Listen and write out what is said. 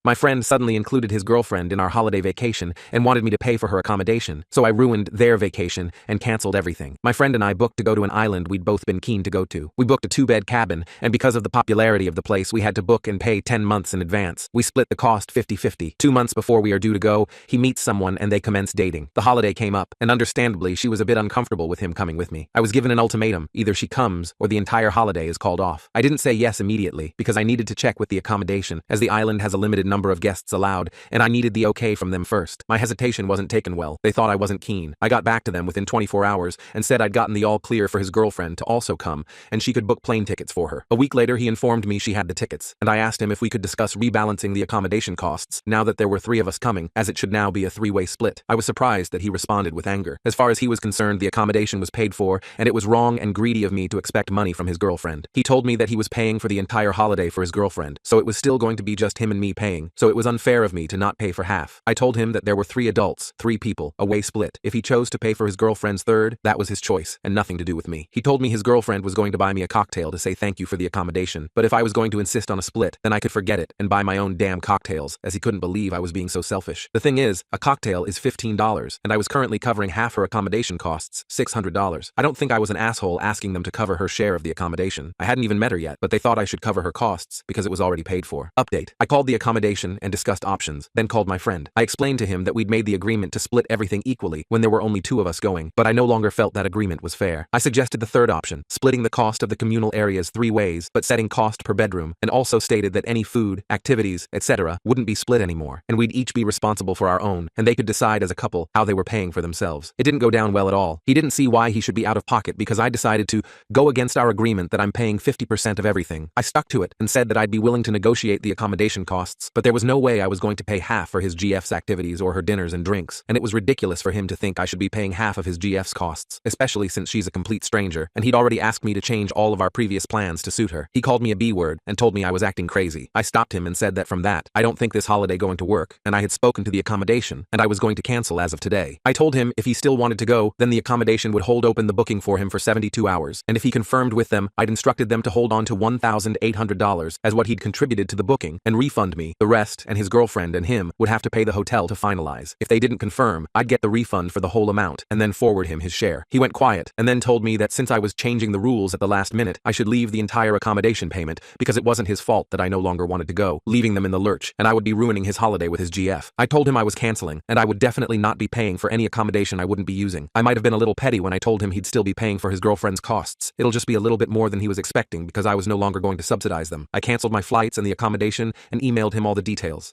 My friend suddenly included his girlfriend in our holiday vacation and wanted me to pay for her accommodation, so I ruined their vacation and canceled everything. My friend and I booked to go to an island we'd both been keen to go to. We booked a 2-bed cabin, and because of the popularity of the place, we had to book and pay 10 months in advance. We split the cost 50-50. 2 months before we are due to go, he meets someone and they commence dating. The holiday came up, and understandably, she was a bit uncomfortable with him coming with me. I was given an ultimatum: either she comes or the entire holiday is called off. I didn't say yes immediately because I needed to check with the accommodation, as the island has a limited number of guests allowed, and I needed the okay from them first. My hesitation wasn't taken well. They thought I wasn't keen. I got back to them within 24 hours and said I'd gotten the all clear for his girlfriend to also come, and she could book plane tickets for her. A week later, he informed me she had the tickets, and I asked him if we could discuss rebalancing the accommodation costs now that there were 3 of us coming, as it should now be a 3-way split. I was surprised that he responded with anger. As far as he was concerned, the accommodation was paid for, and it was wrong and greedy of me to expect money from his girlfriend. He told me that he was paying for the entire holiday for his girlfriend, so it was still going to be just him and me paying, so it was unfair of me to not pay for half. I told him that there were 3 adults, 3 people, a way split. If he chose to pay for his girlfriend's third, that was his choice, and nothing to do with me. He told me his girlfriend was going to buy me a cocktail to say thank you for the accommodation, but if I was going to insist on a split, then I could forget it and buy my own damn cocktails, as he couldn't believe I was being so selfish. The thing is, a cocktail is $15, and I was currently covering half her accommodation costs, $600. I don't think I was an asshole asking them to cover her share of the accommodation. I hadn't even met her yet, but they thought I should cover her costs because it was already paid for. Update. I called the accommodation and discussed options, then called my friend. I explained to him that we'd made the agreement to split everything equally when there were only 2 of us going, but I no longer felt that agreement was fair. I suggested the third option, splitting the cost of the communal areas 3 ways, but setting cost per bedroom, and also stated that any food, activities, etc. wouldn't be split anymore, and we'd each be responsible for our own, and they could decide as a couple how they were paying for themselves. It didn't go down well at all. He didn't see why he should be out of pocket because I decided to go against our agreement that I'm paying 50% of everything. I stuck to it and said that I'd be willing to negotiate the accommodation costs, but there was no way I was going to pay half for his GF's activities or her dinners and drinks, and it was ridiculous for him to think I should be paying half of his GF's costs, especially since she's a complete stranger, and he'd already asked me to change all of our previous plans to suit her. He called me a B-word and told me I was acting crazy. I stopped him and said that from that, I don't think this holiday going to work, and I had spoken to the accommodation, and I was going to cancel as of today. I told him if he still wanted to go, then the accommodation would hold open the booking for him for 72 hours, and if he confirmed with them, I'd instructed them to hold on to $1,800 as what he'd contributed to the booking and refund me the rest, and his girlfriend and him would have to pay the hotel to finalize. If they didn't confirm, I'd get the refund for the whole amount and then forward him his share. He went quiet and then told me that since I was changing the rules at the last minute, I should leave the entire accommodation payment because it wasn't his fault that I no longer wanted to go, leaving them in the lurch, and I would be ruining his holiday with his GF. I told him I was canceling, and I would definitely not be paying for any accommodation I wouldn't be using. I might have been a little petty when I told him he'd still be paying for his girlfriend's costs. It'll just be a little bit more than he was expecting because I was no longer going to subsidize them. I canceled my flights and the accommodation and emailed him all the details.